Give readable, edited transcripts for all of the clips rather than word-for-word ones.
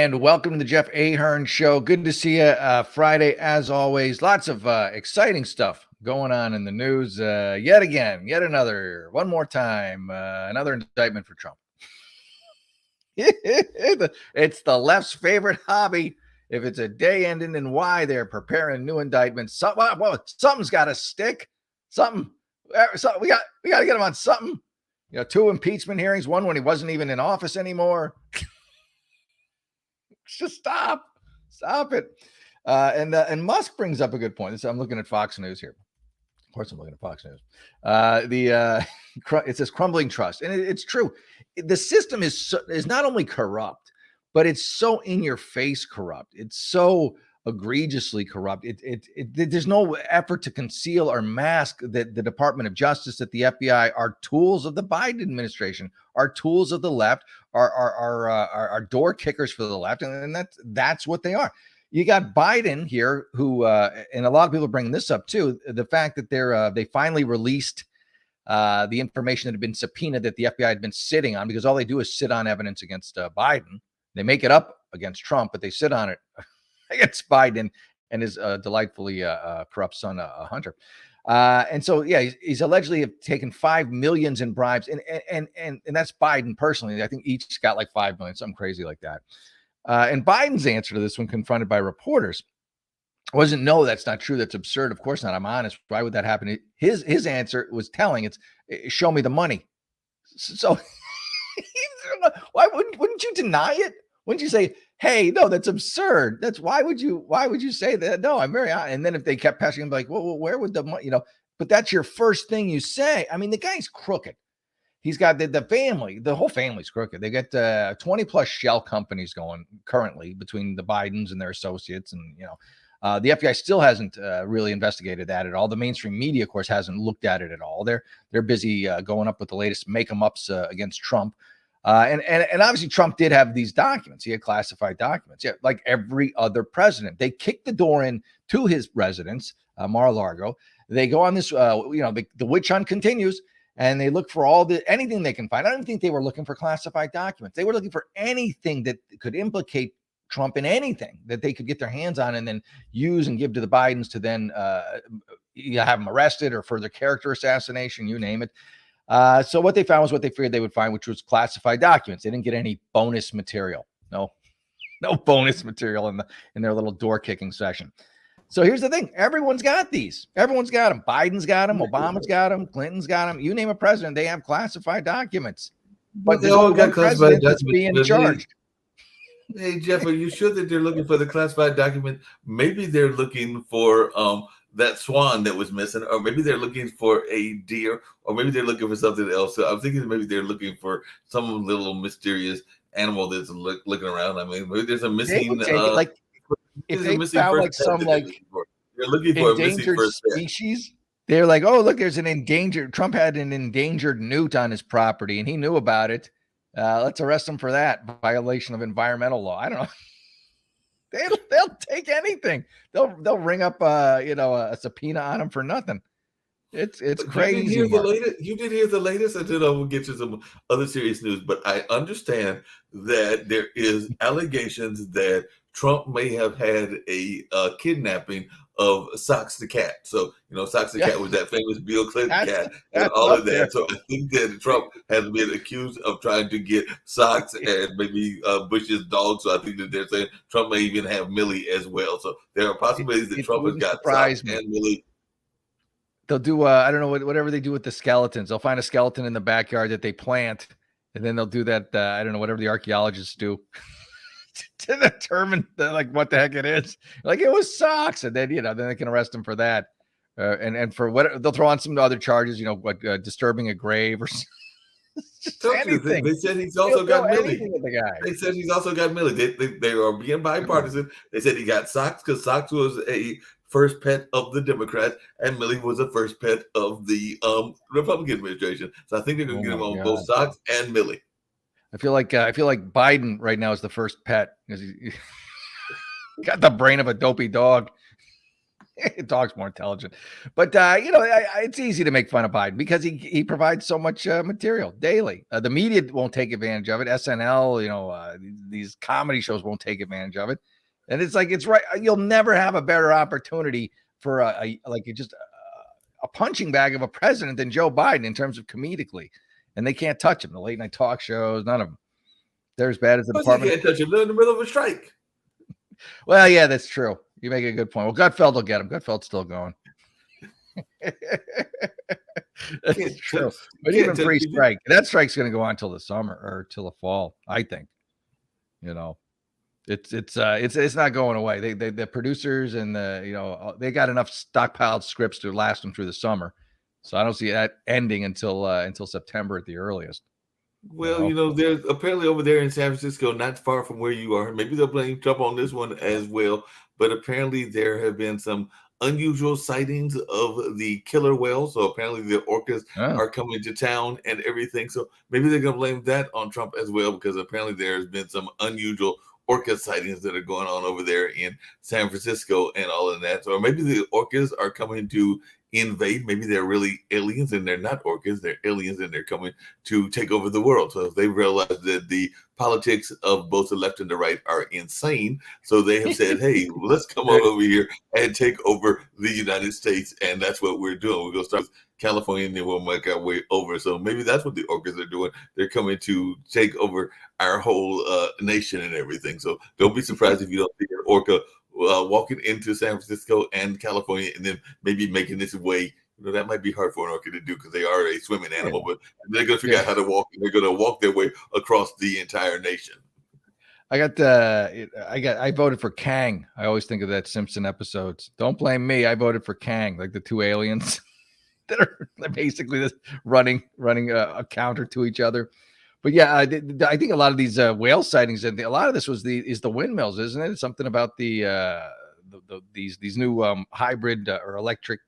And welcome to the Jeff Ahern Show. Good to see you. Friday, as always. Lots of exciting stuff going on in the news. Yet one more time, another indictment for Trump. It's the left's favorite hobby. If it's a day ending in Y, they're preparing new indictments. Something's got to stick. Something. We got to get him on something. 2 impeachment hearings. One when he wasn't even in office anymore. Just stop it. And Musk brings up a good point. I'm looking at Fox News here. Of course, I'm looking at Fox News. It says crumbling trust, and it's true. The system is not only corrupt, but it's so in your face corrupt. It's so egregiously corrupt. There's no effort to conceal or mask that the Department of Justice, that the FBI are tools of the Biden administration, are tools of the left, are door kickers for the left, and that's what they are. You got Biden here, who and a lot of people are bringing this up too. The fact that they finally released the information that had been subpoenaed that the FBI had been sitting on, because all they do is sit on evidence against Biden. They make it up against Trump, but they sit on it against Biden and his delightfully corrupt son, Hunter. And so, yeah, he's allegedly have taken $5 million in bribes, and that's Biden personally. I think each got like $5 million, something crazy like that. And Biden's answer to this, when confronted by reporters, wasn't, "No, that's not true. That's absurd. Of course not. I'm honest. Why would that happen?" His answer was telling. It's, "Show me the money." So why wouldn't you deny it? Wouldn't you say, "Hey, no, that's absurd. That's why would you say that?" "No, I'm very honest." And then if they kept passing him, like, well, where would the money, but that's your first thing you say. I mean, the guy's crooked. He's got the family, the whole family's crooked. They got 20 plus shell companies going currently between the Bidens and their associates. And, the FBI still hasn't really investigated that at all. The mainstream media, of course, hasn't looked at it at all. They're busy going up with the latest make-em-ups against Trump. And obviously Trump did have these documents. He had classified documents. Yeah, like every other president. They kicked the door in to his residence, Mar-a-Lago. They go on this, the witch hunt continues, and they look for anything they can find. I don't think they were looking for classified documents. They were looking for anything that could implicate Trump in anything that they could get their hands on and then use and give to the Bidens to then have him arrested or further character assassination, you name it. So what they found was what they feared they would find, which was classified documents. They didn't get any bonus material. No bonus material in their little door kicking session. So here's the thing. Everyone's got these. Everyone's got them. Biden's got them. Obama's got them. Clinton's got them. You name a president, they have classified documents. But they all got classified documents being charged. Hey, Jeff, are you sure that they're looking for the classified document? Maybe they're looking for that swan that was missing, or maybe they're looking for a deer, or maybe they're looking for something else. So I'm thinking maybe they're looking for some little mysterious animal that's looking around. I mean, maybe there's a missing. If they found like some they're looking for endangered species, they're like, "Oh, look, there's an endangered. Trump had an endangered newt on his property, and he knew about it. Let's arrest him for that violation of environmental law." I don't know. They'll take anything. They'll ring up a subpoena on him for nothing. It's crazy. You did hear the latest, and then I will get you some other serious news. But I understand that there is allegations that Trump may have had a kidnapping of Socks the cat. So, Socks the cat was that famous Bill Clinton cat and all of that. There. So I think that Trump has been accused of trying to get Socks and maybe Bush's dog. So I think that they're saying Trump may even have Millie as well. So there are possibilities that Trump has got Socks and Millie. They'll do, I don't know, whatever they do with the skeletons. They'll find a skeleton in the backyard that they plant, and then they'll do that, I don't know, whatever the archaeologists do. To determine what the heck it is. Like, it was Socks, and then then they can arrest him for that, and for what they'll throw on some other charges, disturbing a grave or just anything. They said he's also got Millie. They said he's also got Millie. They are being bipartisan. They said he got Socks because Socks was a first pet of the Democrats, and Millie was a first pet of the Republican administration. So I think they're going to get him on both Socks and Millie. I feel like Biden right now is the first pet because he got the brain of a dopey dog. Dog's more intelligent, but it's easy to make fun of Biden because he provides so much material daily. The media won't take advantage of it. SNL, these comedy shows won't take advantage of it, and it's like it's right. You'll never have a better opportunity for a punching bag of a president than Joe Biden in terms of comedically, and they can't touch him. The late night talk shows, none of them. They're as bad as the Department. Can't touch him. They're in the middle of a strike. Well, yeah, that's true. You make a good point. Well, Gutfeld will get him. Gutfeld's still going. That's true. But even pre-strike, that strike's going to go on till the summer or till the fall. I think. It's not going away. The producers and they got enough stockpiled scripts to last them through the summer. So I don't see that ending until September at the earliest. Well, there's apparently over there in San Francisco, not far from where you are. Maybe they'll blame Trump on this one as well. But apparently there have been some unusual sightings of the killer whales. So apparently the orcas are coming to town and everything. So maybe they're going to blame that on Trump as well, because apparently there's been some unusual orca sightings that are going on over there in San Francisco and all of that. So maybe the orcas are coming to invade. Maybe they're really aliens and they're not orcas. They're aliens and they're coming to take over the world. So if they realize that the politics of both the left and the right are insane, so they have said, hey, let's come on over here and take over the United States. And that's what we're doing. We're going to start with California and then we'll make our way over. So maybe that's what the orcas are doing. They're coming to take over our whole nation and everything. So don't be surprised if you don't see an orca walking into San Francisco and California and then maybe making this way. That might be hard for an orca to do because they are a swimming animal, but they're going to figure out how to walk. And they're going to walk their way across the entire nation. I voted for Kang. I always think of that Simpson episodes. Don't blame me. I voted for Kang, like the two aliens that are basically just running a counter to each other. But yeah, I think a lot of these whale sightings and a lot of this is the windmills, isn't it? It's something about these new hybrid or electric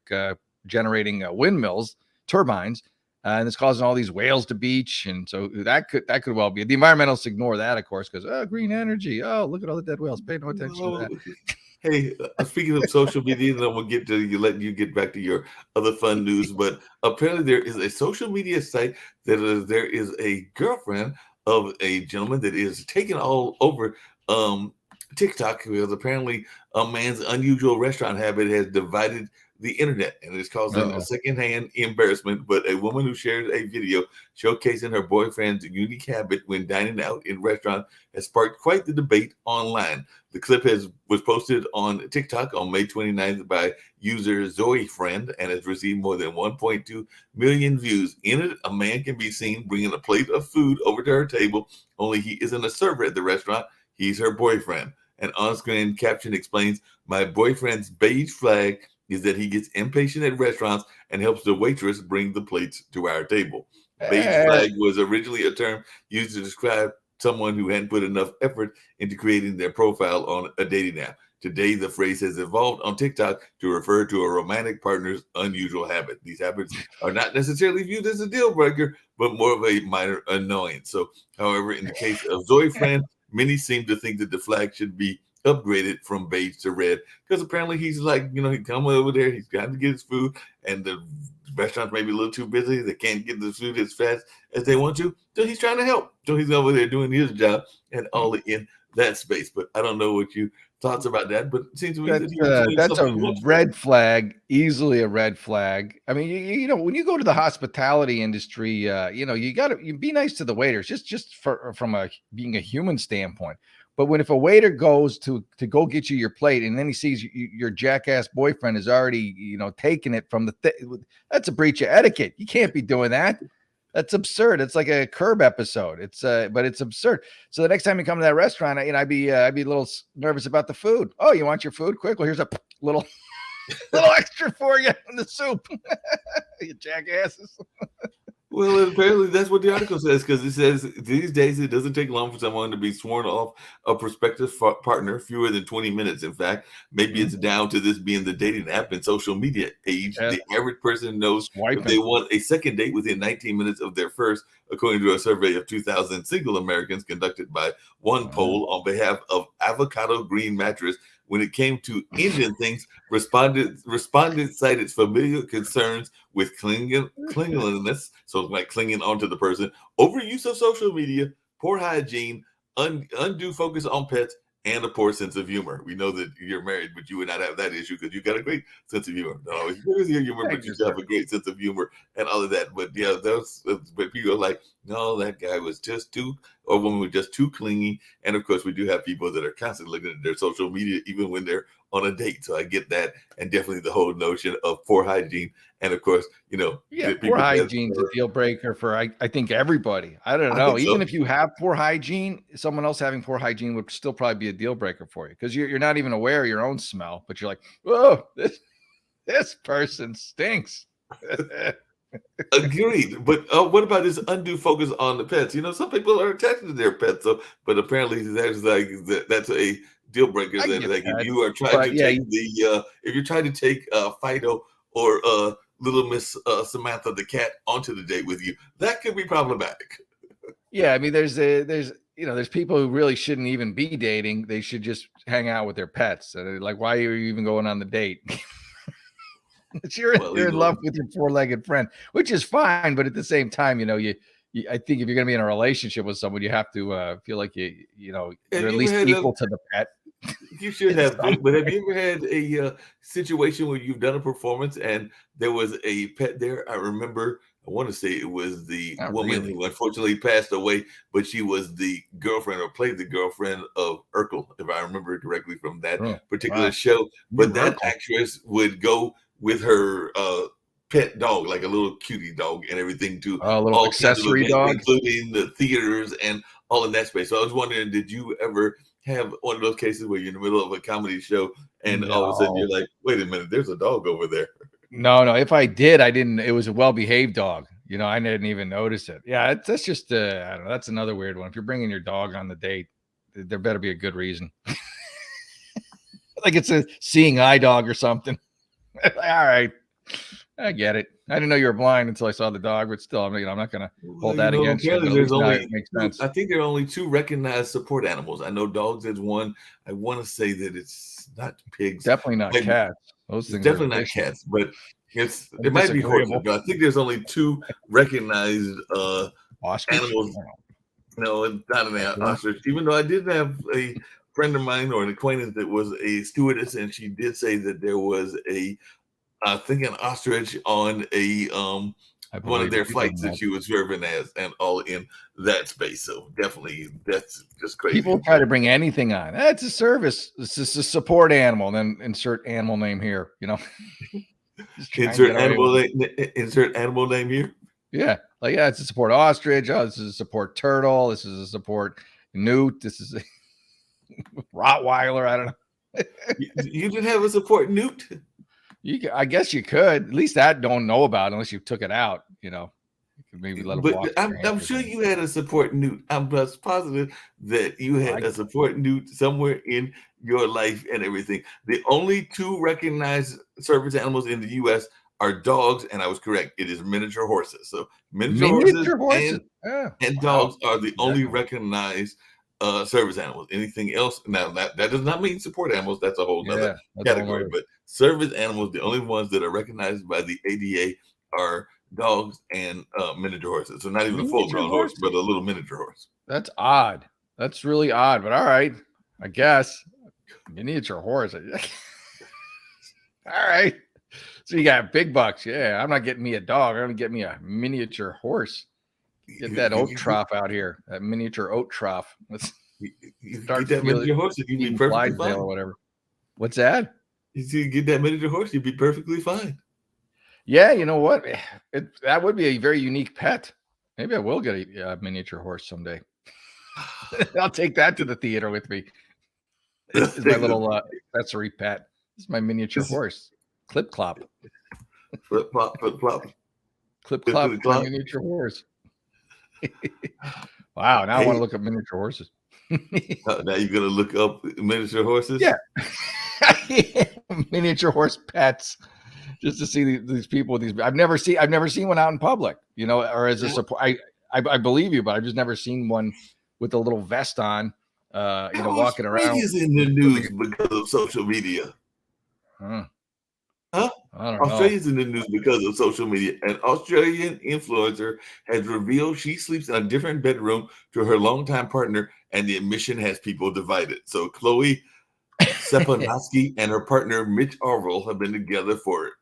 generating windmills, turbines, and it's causing all these whales to beach, and so that could well be. The environmentalists ignore that, of course, because green energy. Oh, look at all the dead whales. Pay no attention to that. Hey, speaking of social media, then we'll get to letting you get back to your other fun news. But apparently, there is a social media site that there is a girlfriend of a gentleman that is taken all over TikTok, because apparently a man's unusual restaurant habit has divided the internet and it's causing a secondhand embarrassment. But a woman who shared a video showcasing her boyfriend's unique habit when dining out in restaurants has sparked quite the debate online. The clip was posted on TikTok on May 29th by user Zoe Friend and has received more than 1.2 million views. In it, a man can be seen bringing a plate of food over to her table, only he isn't a server at the restaurant. He's her boyfriend. An on-screen caption explains, "My boyfriend's beige flag is that he gets impatient at restaurants and helps the waitress bring the plates to our table." Beige flag was originally a term used to describe someone who hadn't put enough effort into creating their profile on a dating app. Today, the phrase has evolved on TikTok to refer to a romantic partner's unusual habit. These habits are not necessarily viewed as a deal breaker, but more of a minor annoyance. So, however, in the case of Zoe Friend, many seem to think that the flag should be upgraded from beige to red, because apparently he's like, he come over there, he's got to get his food, and the restaurant's maybe a little too busy. They can't get the food as fast as they want to. So he's trying to help. So he's over there doing his job and all in that space. But I don't know what you thoughts about that, but it seems to me that's a red flag, easily a red flag. I mean, when you go to the hospitality industry, you got to be nice to the waiters, just from being a human standpoint. But if a waiter goes to go get you your plate and then he sees your jackass boyfriend is already, taking it from that's a breach of etiquette. You can't be doing that. That's absurd. It's like a Curb episode. But it's absurd. So the next time you come to that restaurant, I'd be a little nervous about the food. Oh, you want your food? Quick. Well, here's a little extra for you in the soup. You jackasses. Well, apparently that's what the article says, because it says these days it doesn't take long for someone to be sworn off a prospective partner, fewer than 20 minutes. In fact, maybe it's down to this being the dating app and social media age. Yeah. The average person knows if they want a second date within 19 minutes of their first, according to a survey of 2,000 single Americans conducted by one poll on behalf of Avocado Green Mattress. when it came to Indian things, respondents cited familiar concerns with cleanliness, so like clinging onto the person, overuse of social media, poor hygiene, undue focus on pets, and a poor sense of humor. We know that you're married, but you would not have that issue because you got a great sense of humor. No, it's your humor, but you still have a great sense of humor and all of that. But yeah, but people are like, no, that guy was just too, or woman was just too clingy. And of course, we do have people that are constantly looking at their social media, even when they're on a date. So I get that, and definitely the whole notion of poor hygiene. And of course, poor hygiene's a deal breaker for I think everybody. I don't know. Even if you have poor hygiene, someone else having poor hygiene would still probably be a deal breaker for you because you're not even aware of your own smell, but you're like, oh, this person stinks. Agreed. But what about this undue focus on the pets? Some people are attached to their pets, but apparently that's a deal breaker. That if you are trying to take if you're trying to take Fido or little Miss Samantha the cat onto the date with you, that could be problematic. Yeah, I mean, there's people who really shouldn't even be dating. They should just hang out with their pets. Like, why are you even going on the date? You're in love with your four-legged friend, which is fine, but at the same time, I think if you're going to be in a relationship with someone, you have to feel like you're at least equal to the pet. You should have, but have you ever had a situation where you've done a performance and there was a pet there? I remember, I want to say it was the woman who unfortunately passed away, but she was the girlfriend or played the girlfriend of Urkel, if I remember correctly from that particular show. But that actress would go with her pet dog, like a little cutie dog and everything, to all accessory dog, including the theaters and all in that space. So I was wondering, did you ever have one of those cases where you're in the middle of a comedy show and all of a sudden you're like, wait a minute, there's a dog over there? No. If I did, I didn't. It was a well-behaved dog. I didn't even notice it. Yeah, that's just I don't know. That's another weird one. If you're bringing your dog on the date, there better be a good reason. Like it's a seeing eye dog or something. All right, I get it. I didn't know you were blind until I saw the dog, but still, I'm not going to hold that against you. It makes sense. I think there are only 2 recognized support animals. I know dogs is one. I want to say that it's not pigs. Definitely not cats. Those things definitely not cats, but it might be horses. But I think there's only 2 recognized animals. No, not an ostrich. Even though I did have a friend of mine or an acquaintance that was a stewardess, and she did say that there was I think an ostrich on a one of their flights that she was serving as, and all in that space. So definitely, that's just crazy. People try to bring anything on. It's a service. It's just a support animal. Then insert animal name here. Insert animal name here. Yeah, it's a support ostrich. Oh, this is a support turtle. This is a support newt. This is a Rottweiler. I don't know. You didn't have a support newt. I guess you could. At least that don't know about unless you took it out. You could maybe let them walk. I'm sure you had a support newt. I'm just positive that you had a support newt somewhere in your life and everything. The only 2 recognized service animals in the U.S. are dogs, and I was correct. It is miniature horses. So miniature horses. And dogs are the only recognized service animals. Anything else? Now that does not mean support animals. That's a whole other category. But service animals, the only ones that are recognized by the ADA are dogs and miniature horses. So not even a full-grown horse, but a little miniature horse. That's odd. That's really odd. But all right, I guess miniature horse. All right. So you got big bucks. Yeah, I'm not getting me a dog. I'm gonna get me a miniature horse. Get that oat trough out here. That miniature oat trough. Let's start that miniature horse. You'd be perfectly fine. Or whatever. What's that? You get that miniature horse, you'd be perfectly fine. Yeah, you know what? That would be a very unique pet. Maybe I will get a miniature horse someday. I'll take that to the theater with me. This is my little accessory pet. This is my miniature horse. Clip clop. Flip flop, flip flop. Clip clop, my miniature horse. Wow, now I want to look up miniature horses. Now you're gonna look up miniature horses? Yeah. Miniature horse pets. Just to see these people with these. I've never seen one out in public, or as a support. I believe you, but I've just never seen one with a little vest on walking around. Australia's in the news because of social media. Huh. Huh? I don't know. Australia's in the news because of social media. An Australian influencer has revealed she sleeps in a different bedroom to her longtime partner, and the admission has people divided. So Chloe Stepanowski and her partner Mitch Orville have been together for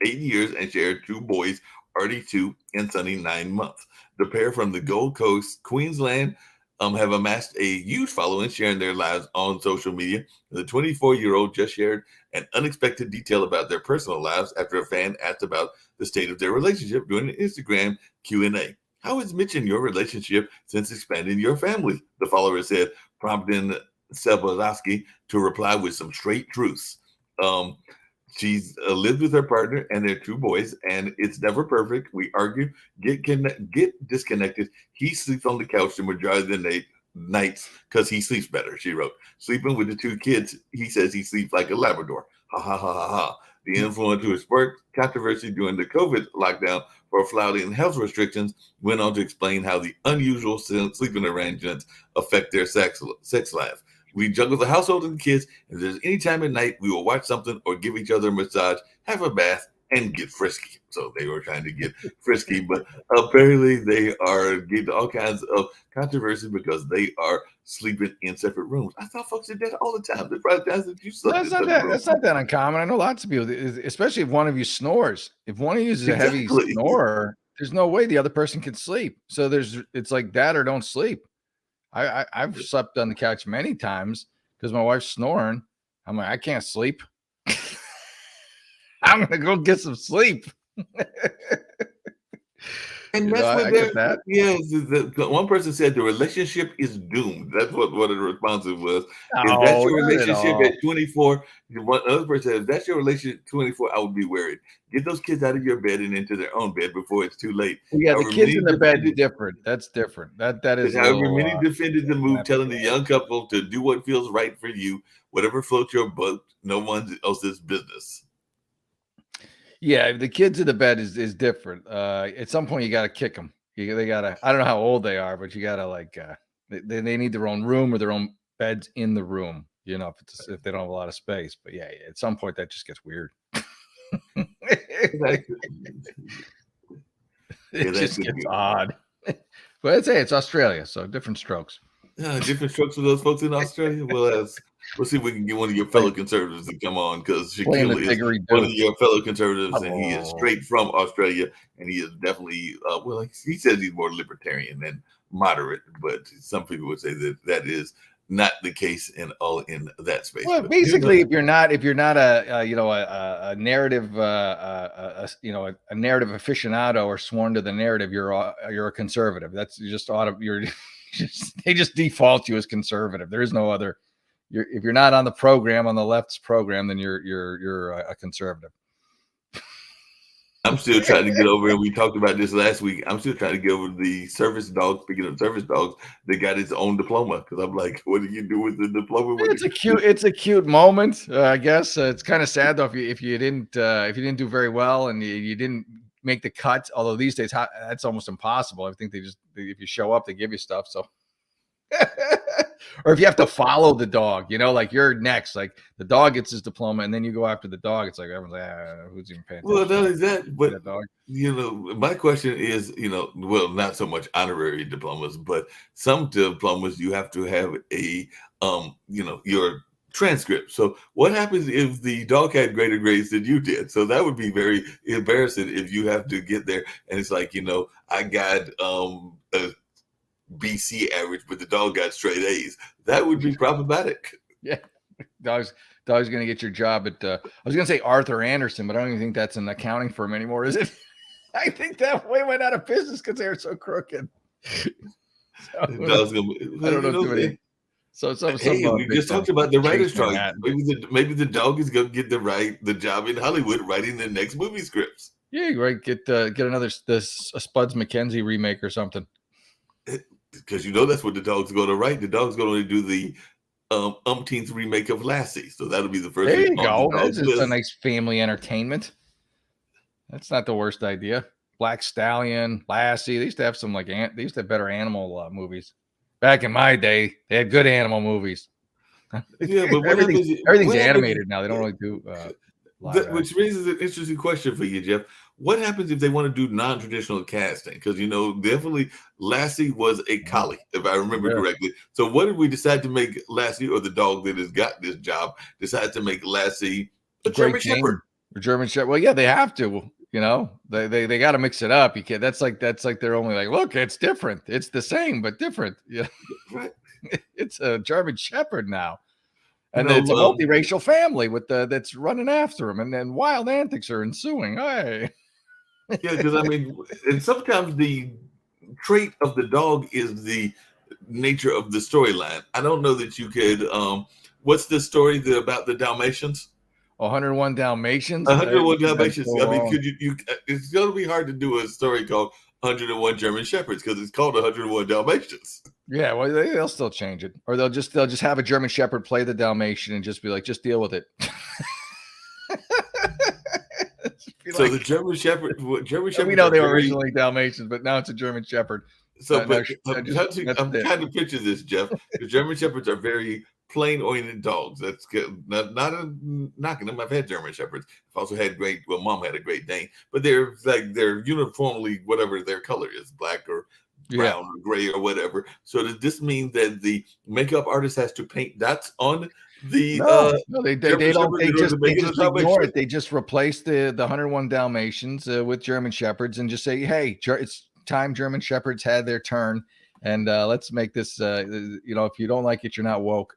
8 years and shared 2 boys, Artie 2 and Sunny 9 months. The pair from the Gold Coast, Queensland, have amassed a huge following, sharing their lives on social media. The 24-year-old just shared an unexpected detail about their personal lives after a fan asked about the state of their relationship during an Instagram Q&A. How has Mitch and your relationship since expanding your family? The follower said, prompting Sebozowski to reply with some straight truths. She's lived with her partner and their 2 boys, and it's never perfect. We argue, get disconnected. He sleeps on the couch the majority of the nights because he sleeps better, she wrote. Sleeping with the 2 kids, he says he sleeps like a Labrador. Ha ha ha ha ha. The influencer who sparked controversy during the COVID lockdown for flouting health restrictions went on to explain how the unusual sleeping arrangements affect their sex life. We juggle the household and the kids. If there's any time at night, we will watch something or give each other a massage, have a bath, and get frisky. So they were trying to get frisky, but apparently they are getting all kinds of controversy because they are sleeping in separate rooms. I thought folks did that all the time. There's probably times that you slept in separate rooms. That's not that uncommon. I know lots of people, especially if one of you snores. If one of you is a heavy snorer, there's no way the other person can sleep. So it's like that or don't sleep. I've slept on the couch many times because my wife's snoring. I'm like, I can't sleep. I'm gonna go get some sleep. And that's what get that. Yes, the one person said the relationship is doomed. That's what the response was. If that's your relationship at 24, one other person said, if that's your relationship at 24, I would be worried. Get those kids out of your bed and into their own bed before it's too late. Yeah, the kids in the bed is different. That's different. That is. However, many defended the move, telling the young couple to do what feels right for you, whatever floats your boat. No one else's business. Yeah, the kids in the bed is different. At some point, you got to kick them. They got to. I don't know how old they are, but you got to like. They need their own room or their own beds in the room. You know, if they don't have a lot of space. But yeah, at some point that just gets weird. It just gets odd. But I'd say it's Australia, so different strokes. Different strokes for those folks in Australia. Well, we'll see if we can get one of your fellow conservatives to come on, because Shaquille is one of your fellow conservatives, and he is straight from Australia, and he is definitely well, he says he's more libertarian than moderate, but some people would say that is not the case in that space. Well, basically, if you're not a narrative a narrative aficionado or sworn to the narrative, you're a conservative. That's just they just default you as conservative. There is no other. If you're not on the program, on the left's program, then you're a conservative. I'm still trying to get over, and we talked about this last week. I'm still trying to get over the service dog. Speaking of service dogs, that got its own diploma, because I'm like, what do you do with the diploma? It's a cute moment. I guess it's kind of sad though if you didn't do very well and you didn't make the cut. Although these days that's almost impossible. I think if you show up, they give you stuff. So. Or if you have to follow the dog, like you're next, like the dog gets his diploma and then you go after the dog. It's like everyone's like, who's even paying attention? Well, not exactly, but dog. My question is, well, not so much honorary diplomas, but some diplomas you have to have a, your transcript. So what happens if the dog had greater grades than you did? So that would be very embarrassing if you have to get there and it's like, I got a BC average, but the dog got straight A's. That would be problematic. Yeah, dog's going to get your job at. I was going to say Arthur Anderson, but I don't even think that's an accounting firm anymore, is it? I think that way went out of business because they were so crooked. I don't know. We just talked about the writer's strike. Maybe the dog is going to get the job in Hollywood writing the next movie scripts. Yeah, right. Get another Spuds MacKenzie remake or something. Because that's what the dog's going to write. The dog's going to do the umpteenth remake of Lassie, so that'll be the first. There you go. That's just a nice family entertainment. That's not the worst idea. Black Stallion, Lassie. They used to have some they used to have better animal movies. Back in my day, they had good animal movies. Yeah, but what Everything, happens? everything's What happens? animated now. They don't really do live action. Which raises an interesting question for you, Jeff. What happens if they want to do non-traditional casting? Because definitely Lassie was a collie, if I remember Yeah. correctly. So, what if we decide to make Lassie, or the dog that has got this job, decide to make Lassie a Great German Shepherd? Dane or German Shepherd. Well, yeah, they have to. They got to mix it up. You can't. That's like they're only like, look, it's different. It's the same but different. Yeah, Right. it's a German Shepherd now, You and know, it's a multiracial family with that's running after him, and then wild antics are ensuing. Hey, yeah, because and sometimes the trait of the dog is the nature of the storyline. I don't know that you could. What's the story about the Dalmatians? 101 Dalmatians. 101 That's Dalmatians. so I mean, wrong. could you? It's going to be hard to do a story called 101 German Shepherds because it's called 101 Dalmatians. Yeah, well, they'll still change it, or they'll just have a German Shepherd play the Dalmatian and just be like, just deal with it. So the German Shepherd, we know they were originally Dalmatians, but now it's a German Shepherd. So, No, I'm trying to picture this, Jeff. The German Shepherds are very plain-oriented dogs. That's good. Not knocking them. I've had German Shepherds. I've also had Mom had a Great Dane, but they're uniformly whatever their color is, black or brown or gray or whatever. So does this mean that the makeup artist has to paint dots on the no, they don't. They just ignore it. They just replace the 101 Dalmatians with German Shepherds and just say, hey, it's time German Shepherds had their turn, and let's make this. If you don't like it, you're not woke.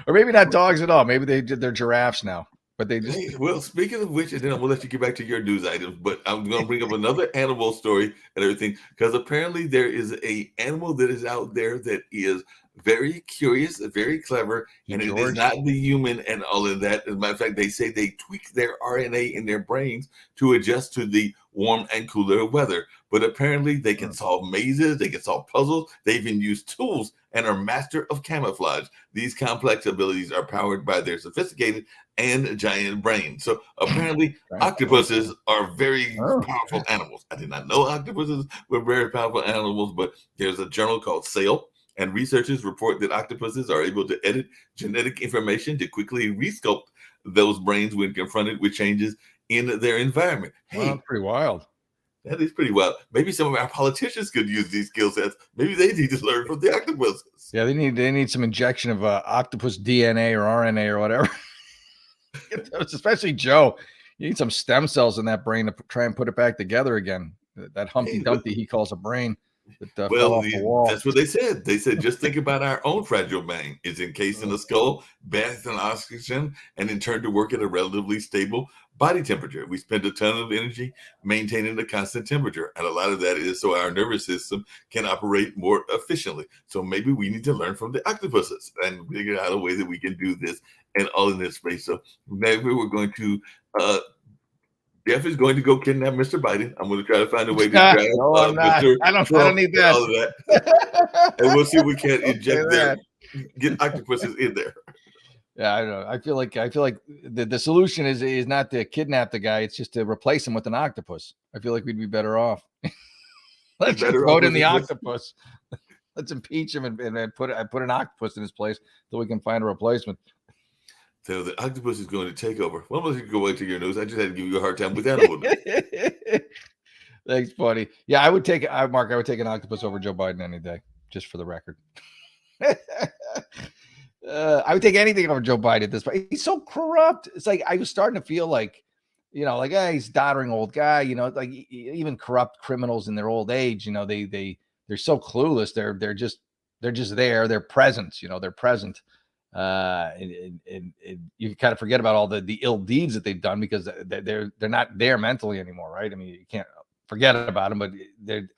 Or maybe not dogs at all. Maybe they're giraffes now. But they just well, speaking of which, and then I'm gonna let you get back to your news items, but I'm gonna bring up another animal story and everything, because apparently there is a animal that is out there that is very curious, very clever, and it is not the human and all of that. As a matter of fact, they say they tweak their RNA in their brains to adjust to the warm and cooler weather. But apparently they can solve mazes, they can solve puzzles, they even use tools and are master of camouflage. These complex abilities are powered by their sophisticated and giant brain. So apparently octopuses are very powerful animals. I did not know octopuses were very powerful animals, but there's a journal called Cell, and researchers report that octopuses are able to edit genetic information to quickly resculpt those brains when confronted with changes in their environment. Hey, that's pretty wild. That is pretty wild. Maybe some of our politicians could use these skill sets. Maybe they need to learn from the octopuses. Yeah, they need some injection of octopus DNA or RNA or whatever. Especially Joe, you need some stem cells in that brain to try and put it back together again. That Humpty Dumpty he calls a brain that fell off the wall. That's what they said. They said, just think about our own fragile brain. It's encased in the skull, bathed in oxygen, and then turned to work at a relatively stable body temperature. We spend a ton of energy maintaining a constant temperature, and a lot of that is so our nervous system can operate more efficiently. So maybe we need to learn from the octopuses and figure out a way that we can do this and all in this space. So maybe we're going to Jeff is going to go kidnap Mr. Biden. I'm going to try to find a way to grab Mr. I don't need that. All of that. And we'll see if we can get octopuses in there. Yeah, I don't know. I feel like the solution is not to kidnap the guy. It's just to replace him with an octopus. I feel like we'd be better off. Let's just vote in the octopus. Let's impeach him and put an octopus in his place so we can find a replacement. So the octopus is going to take over. Well, let's go back to your news. I just had to give you a hard time with animal news. Thanks, buddy. Yeah, I would take Mark. I would take an octopus over Joe Biden any day, just for the record. I would take anything over Joe Biden at this point. He's so corrupt. It's like I was starting to feel like, he's a doddering old guy. Like even corrupt criminals in their old age. They're so clueless. They're just there. They're present. They're present. And you kind of forget about all the ill deeds that they've done because they're not there mentally anymore, right? I mean, you can't forget about them, but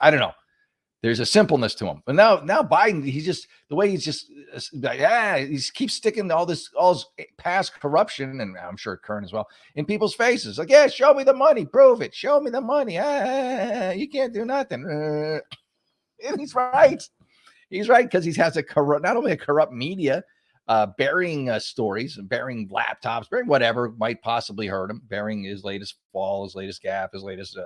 I don't know. There's a simpleness to him. But now Biden, he's just the way he's just he keeps sticking all his past corruption, and I'm sure current as well, in people's faces. Like, yeah, show me the money, prove it, show me the money. You can't do nothing. And he's right. He's right because he has not only a corrupt media. Burying stories, burying laptops, burying whatever might possibly hurt him, burying his latest fall, his latest gaffe, his latest,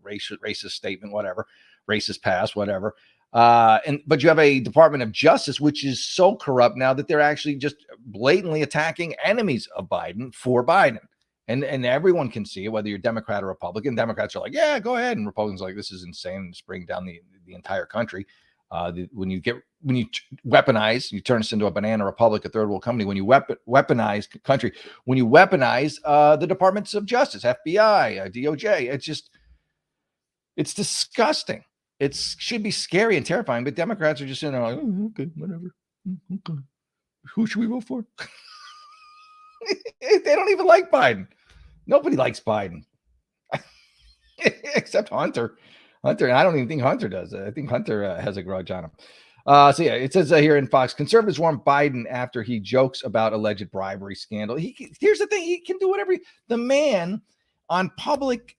racist statement, whatever, racist past, whatever. But you have a Department of Justice which is so corrupt now that they're actually just blatantly attacking enemies of Biden for Biden. And everyone can see it, whether you're Democrat or Republican. Democrats are like, yeah, go ahead. And Republicans are like, this is insane. It's bringing down the entire country. When you weaponize, you turn us into a banana republic, a third world company. When you weaponize country, when you weaponize the departments of justice, FBI, DOJ, it's disgusting. It should be scary and terrifying, but Democrats are just sitting there like, oh, okay, whatever. Okay. Who should we vote for? They don't even like Biden. Nobody likes Biden except Hunter. And I don't even think Hunter does. I think Hunter has a grudge on him. So yeah, it says here in Fox, conservatives warn Biden after he jokes about alleged bribery scandal. Here's the thing: he can do whatever. The man on public,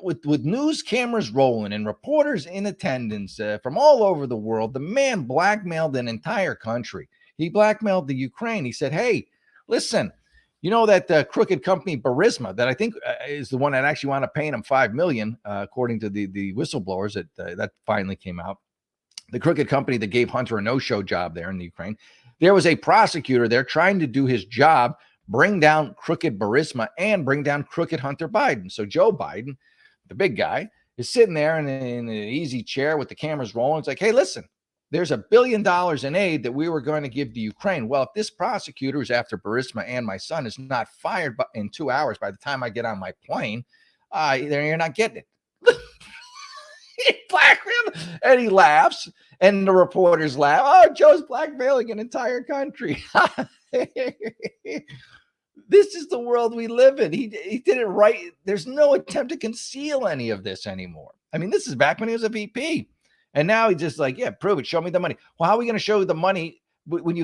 with news cameras rolling and reporters in attendance from all over the world, the man blackmailed an entire country. He blackmailed the Ukraine. He said, "Hey, listen." You know that crooked company Burisma that I think is the one that actually wound up paying him $5 million, according to the whistleblowers that finally came out. The crooked company that gave Hunter a no-show job there in the Ukraine. There was a prosecutor there trying to do his job, bring down crooked Burisma and bring down crooked Hunter Biden. So Joe Biden, the big guy, is sitting there in an easy chair with the cameras rolling. It's like, hey, listen. There's $1 billion in aid that we were going to give to Ukraine. Well, if this prosecutor is after Burisma and my son is not fired in 2 hours by the time I get on my plane, then you're not getting it. And he laughs, and the reporters laugh. Oh, Joe's blackmailing an entire country. This is the world we live in. He did it right. There's no attempt to conceal any of this anymore. I mean, this is back when he was a VP. And now he's just like, yeah, prove it. Show me the money. Well, how are we going to show you the money when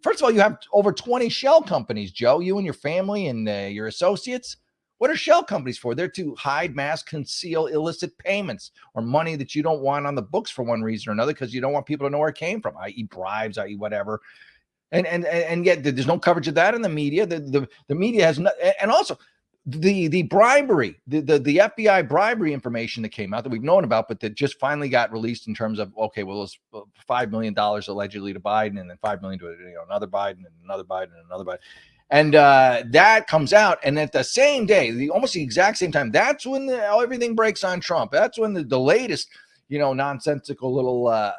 first of all, you have over 20 shell companies, Joe, you and your family and your associates. What are shell companies for? They're to hide, mask, conceal illicit payments or money that you don't want on the books for one reason or another, because you don't want people to know where it came from, i.e. bribes, i.e. whatever. And yet there's no coverage of that in the media. The media has not, and also the bribery, the FBI bribery information that came out that we've known about, but that just finally got released in terms of, okay, well, it's $5 million allegedly to Biden, and then $5 million to another Biden and another Biden and another Biden. And that comes out. And at the same day, almost the exact same time, that's when everything breaks on Trump. That's when the latest, nonsensical little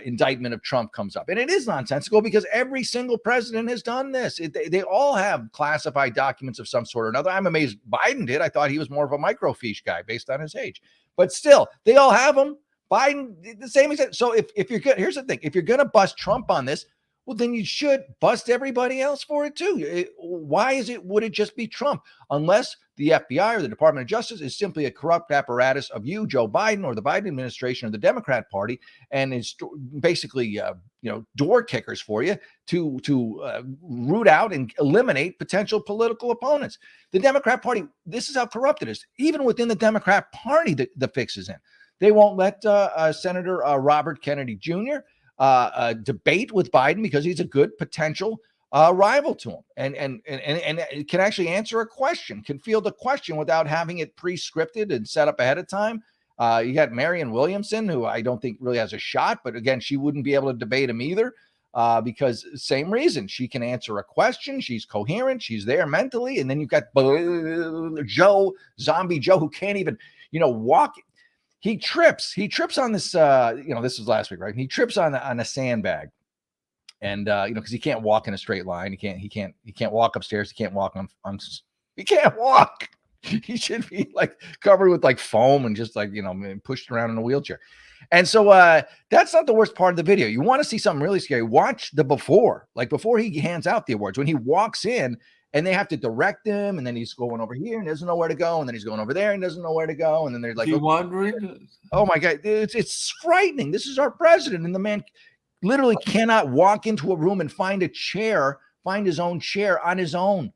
indictment of Trump comes up. And it is nonsensical because every single president has done this. They all have classified documents of some sort or another. I'm amazed Biden did. I thought he was more of a microfiche guy based on his age. But still, they all have them. Biden did the same extent. So if you're good, here's the thing. If you're going to bust Trump on this, well, then you should bust everybody else for it too. Why would it just be Trump? Unless the FBI or the Department of Justice is simply a corrupt apparatus of you, Joe Biden, or the Biden administration or the Democrat Party, and is basically, door kickers for you to root out and eliminate potential political opponents. The Democrat Party, this is how corrupt it is. Even within the Democrat Party, the fix is in. They won't let Senator Robert Kennedy Jr. Debate with Biden because he's a good potential rival to him, and can actually answer a question, can field a question without having it pre-scripted and set up ahead of time. You got Marianne Williamson, who I don't think really has a shot, but again, she wouldn't be able to debate him either because same reason. She can answer a question. She's coherent. She's there mentally. And then you've got Zombie Joe, who can't even, walk. He trips on this, this was last week, right? He trips on a sandbag. And because he can't walk in a straight line. He can't walk upstairs. He can't walk he can't walk. He should be like covered with like foam and just like, pushed around in a wheelchair. And so that's not the worst part of the video. You want to see something really scary. Watch the before he hands out the awards, when he walks in and they have to direct him, and then he's going over here and doesn't know where to go, and then he's going over there and doesn't know where to go, and then they're like, wandering. Oh my God, it's frightening. This is our president, and the man literally cannot walk into a room and find his own chair on his own.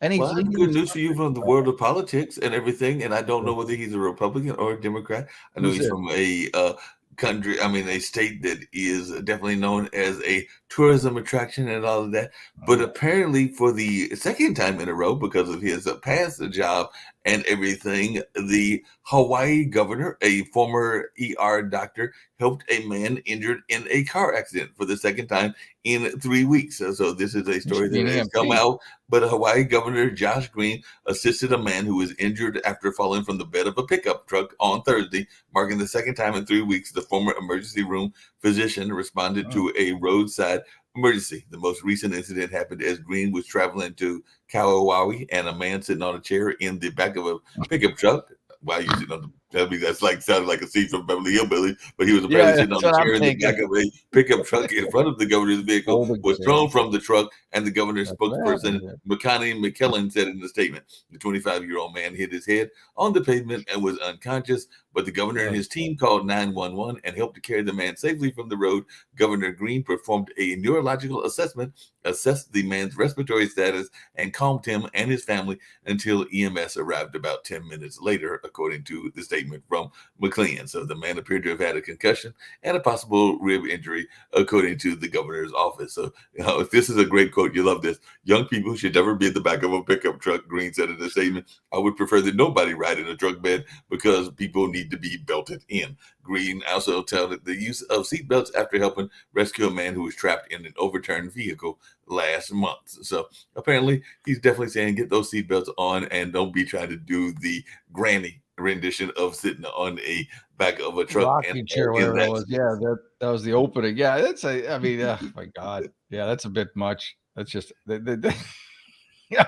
And he's good news for you from the world of politics and everything. And I don't know whether he's a Republican or a Democrat. I know he's from a country, a state that is definitely known as a tourism attraction and all of that. But apparently for the second time in a row, because of his past job and everything. The Hawaii governor, a former ER doctor, helped a man injured in a car accident for the second time in 3 weeks. So this is a He story should be that an has come EMT. out. But Hawaii Governor Josh Green assisted a man who was injured after falling from the bed of a pickup truck on Thursday, marking the second time in 3 weeks the former emergency room physician responded Oh, to a roadside emergency. The most recent incident happened as Green was traveling to Kauai, and a man sitting on a chair in the back of a pickup truck. Why you sitting on the? I mean, that's like sounded like a scene from Beverly Hillbillies, but he was apparently yeah, sitting on that's the what I'm chair in the thinking. back of a pickup truck in front of the governor's vehicle, Holding was chair. thrown from the truck, and the governor's That's what spokesperson, happened here. McConaughey McKellen, said in the statement. The 25-year-old man hit his head on the pavement and was unconscious, but the governor and his team called 911 and helped to carry the man safely from the road. Governor Green performed a neurological assessment, assessed the man's respiratory status, and calmed him and his family until EMS arrived about 10 minutes later, according to the statement from McLean. So the man appeared to have had a concussion and a possible rib injury, according to the governor's office. So, if this is a great quote, you love this. Young people should never be at the back of a pickup truck, Green said in a statement. I would prefer that nobody ride in a truck bed because people need to be belted in. Green also touted the use of seatbelts after helping rescue a man who was trapped in an overturned vehicle last month. So apparently, he's definitely saying get those seatbelts on and don't be trying to do the granny rendition of sitting on a back of a truck and Rocking chair, in whatever it that. was. Yeah, that was the opening. Yeah, that's I mean, oh my God. Yeah, that's a bit much. That's just yeah,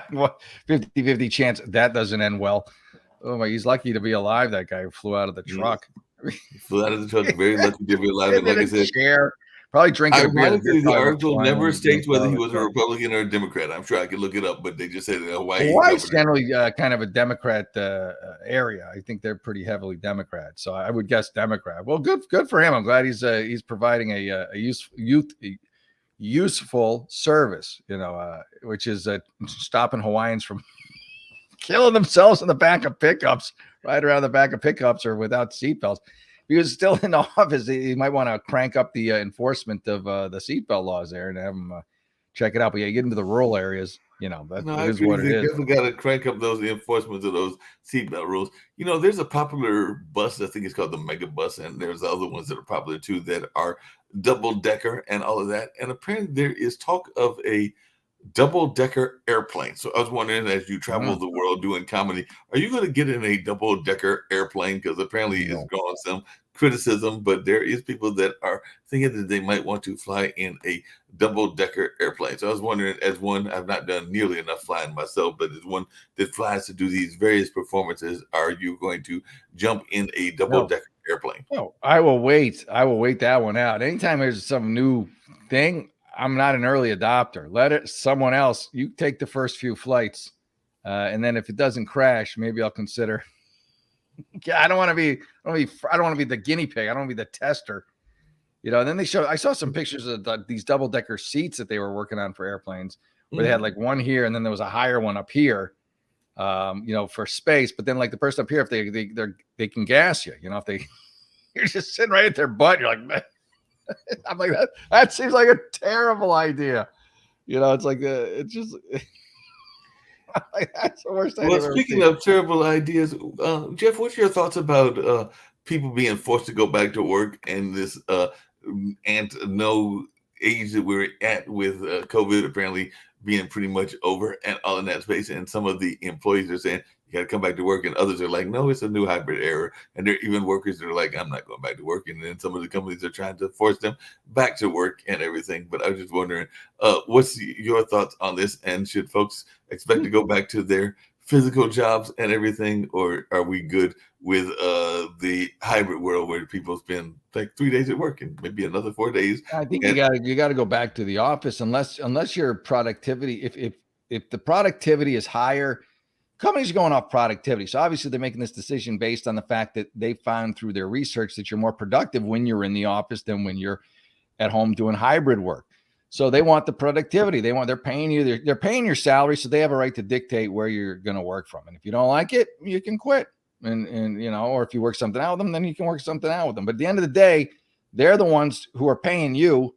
50-50 chance that doesn't end well. Oh my, he's lucky to be alive, that guy who flew out of the truck. He flew out of the truck, very lucky to be alive. And And like in I a said, chair, probably drinking a beer. The beer ironically, the probably went article flying when never he states jumped out whether of he the was a truck. Republican or a Democrat. I'm sure I could look it up, but they just said the Hawaii Hawaii's governor. generally kind of a Democrat area. I think they're pretty heavily Democrat, so I would guess Democrat. Well, good for him. I'm glad he's providing a useful service, which is stopping Hawaiians from killing themselves in the back of pickups, right around the back of pickups or without seatbelts. If he was still in office, he might want to crank up the enforcement of the seatbelt laws there and have them check it out. But yeah, you get into the rural areas, that No, it I is agree. what it They is. definitely got to crank up those enforcements of those seatbelt rules. There's a popular bus. I think it's called the Mega Bus, and there's other ones that are popular too that are double decker and all of that. And apparently, there is talk of a double decker airplane. So I was wondering, as you travel Mm, the world doing comedy, are you going to get in a double decker airplane? Because apparently it's no. gone some criticism, but there is people that are thinking that they might want to fly in a double decker airplane. So I was wondering, as one, I've not done nearly enough flying myself, but as one that flies to do these various performances, are you going to jump in a double No. decker airplane? No, I will wait. I will wait that one out. Anytime there's some new thing, I'm not an early adopter. Let it someone else. You take the first few flights, and then if it doesn't crash, maybe I'll consider. Yeah, I don't want to be. I don't want to be the guinea pig. I don't want to be the tester. And then I saw some pictures of these double decker seats that they were working on for airplanes, where they had like one here, and then there was a higher one up here. For space. But then like the person up here, if they can gas you. If they you're just sitting right at their butt, you're like, man. I'm like that seems like a terrible idea. It's like it's just like, that's the worst thing I've Well, ever speaking seen. of terrible ideas, Jeff, what's your thoughts about people being forced to go back to work and this and no age that we're at with COVID apparently being pretty much over and all in that space? And some of the employees are saying you got to come back to work, and others are like, no, it's a new hybrid era. And there are even workers that are like, I'm not going back to work. And then some of the companies are trying to force them back to work and everything. But I was just wondering, what's your thoughts on this? And should folks expect to go back to their physical jobs and everything, or are we good with the hybrid world where people spend like 3 days at work and maybe another 4 days? I think And you got to go back to the office unless your productivity, if the productivity is higher. Companies are going off productivity. So obviously they're making this decision based on the fact that they found through their research that you're more productive when you're in the office than when you're at home doing hybrid work. So they want the productivity. They're paying you, they're paying your salary. So they have a right to dictate where you're going to work from. And if you don't like it, you can quit. And or if you work something out with them, then you can work something out with them. But at the end of the day, they're the ones who are paying you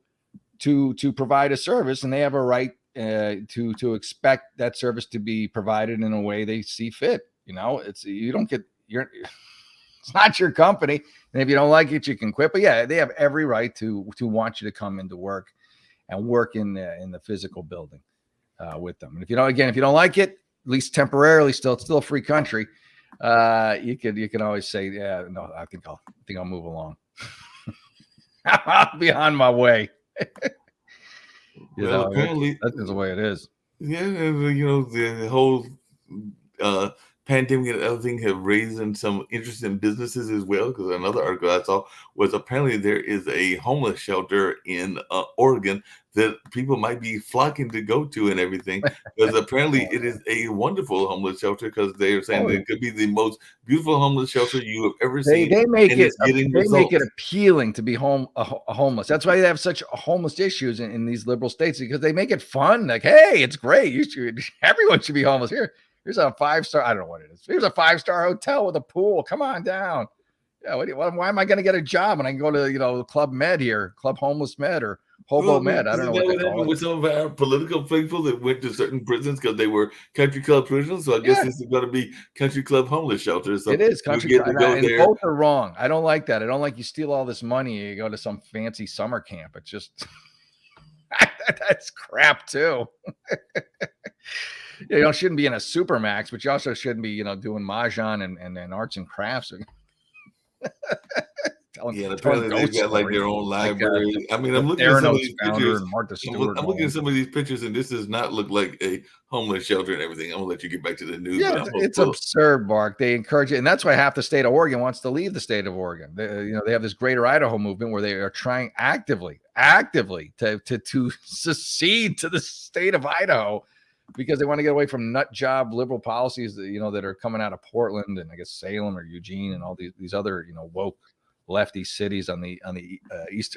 to provide a service, and they have a right to expect that service to be provided in a way they see fit. It's you don't get it's not your company, and if you don't like it, you can quit. But yeah, they have every right to want you to come into work and work in the physical building with them. And if you don't like it, at least temporarily, it's still a free country. You can always say, yeah, no, I think I'll move along. I'll be on my way. Apparently that's just the way it is. Yeah, the whole pandemic and everything have raised in some interest in businesses as well. Because another article I saw was apparently there is a homeless shelter in Oregon that people might be flocking to go to and everything. Because apparently it is a wonderful homeless shelter, because they are saying it could be the most beautiful homeless shelter you have ever seen. They make it appealing to be homeless. That's why they have such homeless issues in these liberal states, because they make it fun. Like, hey, it's great. Everyone should be homeless here. Here's a 5-star. I don't know what it is. Here's a 5-star hotel with a pool. Come on down. Yeah. Why am I going to get a job when I can go to Club Med here, Club Homeless Med or Hobo Med? I don't know what happened with some of our political people that went to certain prisons because they were country club prisoners. So I guess this is going to be country club homeless shelters. So it is country club, and both are wrong. I don't like that. I don't like you steal all this money. You go to some fancy summer camp. It's just that's crap too. You shouldn't be in a supermax, but you also shouldn't be, doing mahjong and arts and crafts. Apparently they've got like their own library. I'm looking at some of these pictures. I'm looking at some of these pictures, and this does not look like a homeless shelter and everything. I'm gonna let you get back to the news. Yeah, it's absurd, Mark. They encourage it, and that's why half the state of Oregon wants to leave the state of Oregon. They have this Greater Idaho movement where they are trying actively to secede to the state of Idaho, because they want to get away from nut job liberal policies that are coming out of Portland and I guess Salem or Eugene and all these other woke lefty cities on the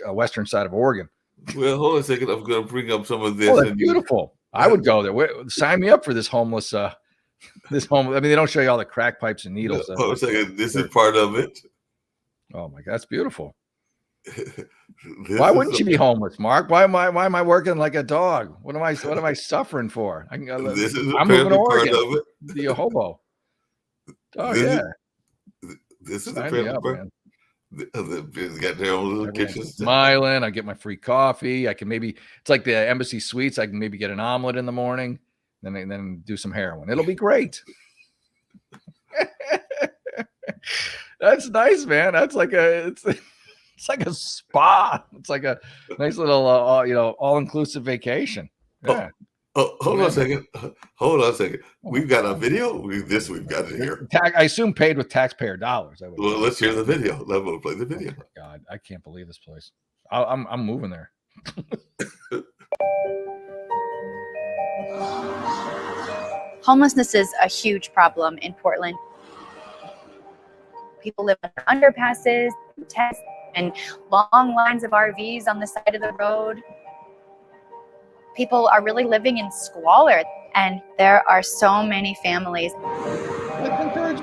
western side of Oregon. Well, hold on a second. I'm going to bring up some of this. Oh, that's beautiful. I would go there. Sign me up for this homeless. I mean, they don't show you all the crack pipes and needles. Hold on a second. This is part of it. Oh my God, that's beautiful. Why wouldn't you be homeless, Mark? Why am I working like a dog? What am I suffering for? I'm moving to Oregon. Part of it. Be a hobo. This is apparently part. They got their own little kitchen. Smiling. I get my free coffee. I can it's like the Embassy Suites. I can maybe get an omelet in the morning, then do some heroin. It'll be great. That's nice, man. That's like it's like a spa. It's like a nice little, all-inclusive vacation. Yeah. Hold on a second. We've got a video. We've got it here. I assume paid with taxpayer dollars. Well, let's hear the video. Let's play the video. Oh God, I can't believe this place. I'm moving there. Homelessness is a huge problem in Portland. People live under underpasses, tents, and long lines of RVs on the side of the road. People are really living in squalor, and there are so many families.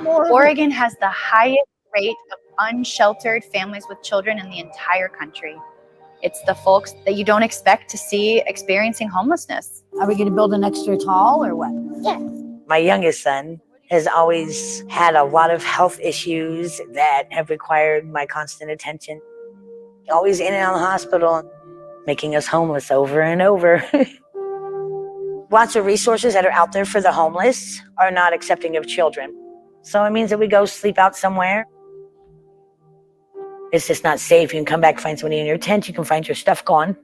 Oregon has the highest rate of unsheltered families with children in the entire country. It's the folks that you don't expect to see experiencing homelessness. Are we going to build an extra tall or what? Yeah. My youngest son has always had a lot of health issues that have required my constant attention. Always in and out of the hospital, making us homeless over and over. Lots of resources that are out there for the homeless are not accepting of children. So it means that we go sleep out somewhere. It's just not safe. You can come back, find somebody in your tent. You can find your stuff gone.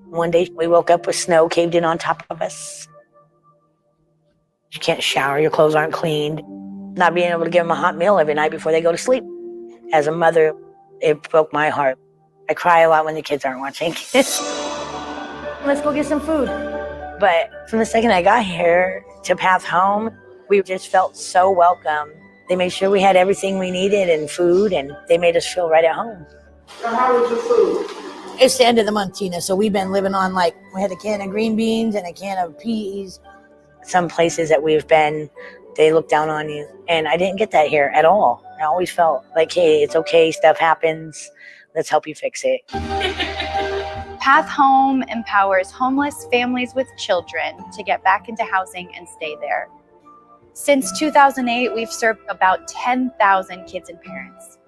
One day we woke up with snow caved in on top of us. You can't shower, your clothes aren't cleaned. Not being able to give them a hot meal every night before they go to sleep. As a mother, it broke my heart. I cry a lot when the kids aren't watching. Let's go get some food. But from the second I got here to Path Home, we just felt so welcome. They made sure we had everything we needed and food, and they made us feel right at home. So how was your food? It's the end of the month, Tina, so we've been living on we had a can of green beans and a can of peas. Some places that we've been, they look down on you. And I didn't get that here at all. I always felt like, hey, it's okay, stuff happens. Let's help you fix it. Path Home empowers homeless families with children to get back into housing and stay there. Since 2008, we've served about 10,000 kids and parents.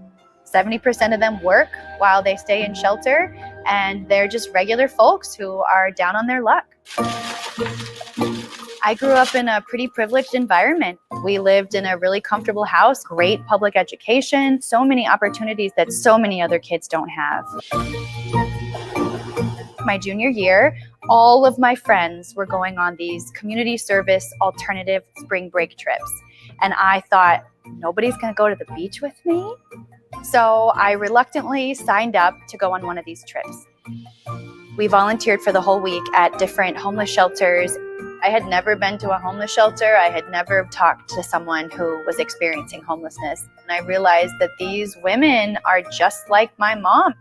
70% of them work while they stay in shelter, and they're just regular folks who are down on their luck. I grew up in a pretty privileged environment. We lived in a really comfortable house, great public education, so many opportunities that so many other kids don't have. My junior year, all of my friends were going on these community service alternative spring break trips. And I thought, nobody's gonna go to the beach with me? So I reluctantly signed up to go on one of these trips. We volunteered for the whole week at different homeless shelters. I had never been to a homeless shelter. I had never talked to someone who was experiencing homelessness. And I realized that these women are just like my mom.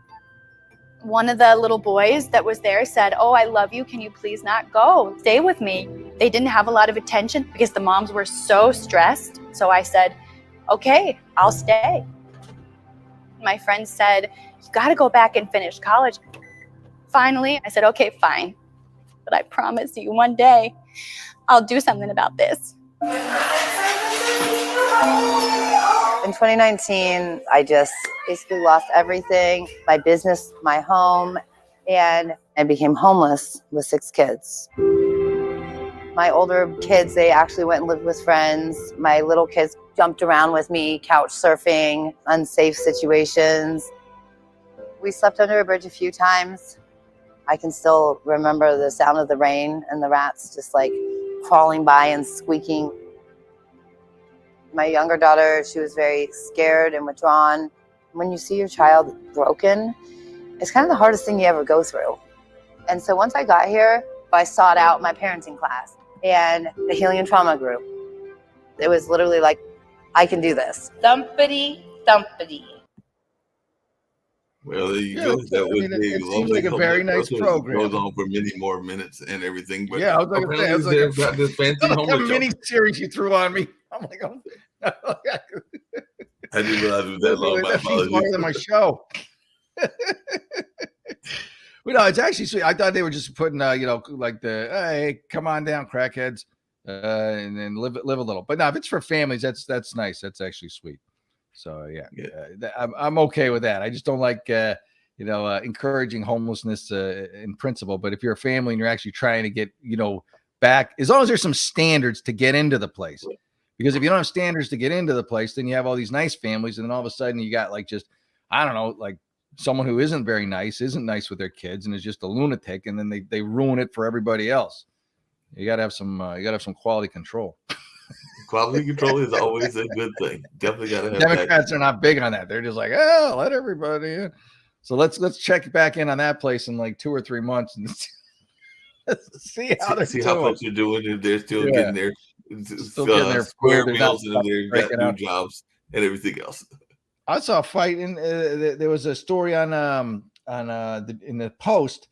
One of the little boys that was there said, "Oh, I love you. Can you please not go? Stay with me." They didn't have a lot of attention because the moms were so stressed. So I said, "Okay, I'll stay." My friend said, "You got to go back and finish college." Finally, I said, "Okay, fine. But I promise you one day I'll do something about this." In 2019, I just basically lost everything, my business, my home, and I became homeless with 6 kids. My older kids, they actually went and lived with friends. My little kids jumped around with me, couch surfing, unsafe situations. We slept under a bridge a few times. I can still remember the sound of the rain and the rats just like crawling by and squeaking. My younger daughter, she was very scared and withdrawn. When you see your child broken, it's kind of the hardest thing you ever go through. And so once I got here, I sought out my parenting class and the healing and trauma group. It was literally like, I can do this. Thumpity, thumpity. Well, there you Yeah, go. it seems Lovely like a very nice program. Goes on for many more minutes and everything. But Yeah, I was like, apparently they've got this fancy like a homeless mini shelter. series you threw on me. I'm like, oh. I didn't realize it was that long. My That seems longer than my show. Well, no, it's actually sweet. I thought they were just putting, like hey, come on down, crackheads, and then live a little. But no, if it's for families, that's nice. That's actually sweet. So yeah. I'm okay with that. I just don't like encouraging homelessness in principle. But if you're a family and you're actually trying to get back, as long as there's some standards to get into the place. Because if you don't have standards to get into the place, then you have all these nice families, and then all of a sudden you got like just, I don't know, like someone who isn't very nice, isn't nice with their kids, and is just a lunatic, and then they ruin it for everybody else. You gotta have some quality control. Quality control is always a good thing. Definitely gotta have Democrats that. are not big on that. They're just like, oh, let everybody in. So let's check back in on that place in like 2 or 3 months and see how folks are doing. If they're still getting their food, square meals and they've got new out. jobs and everything else. I saw a fight in there was a story in the Post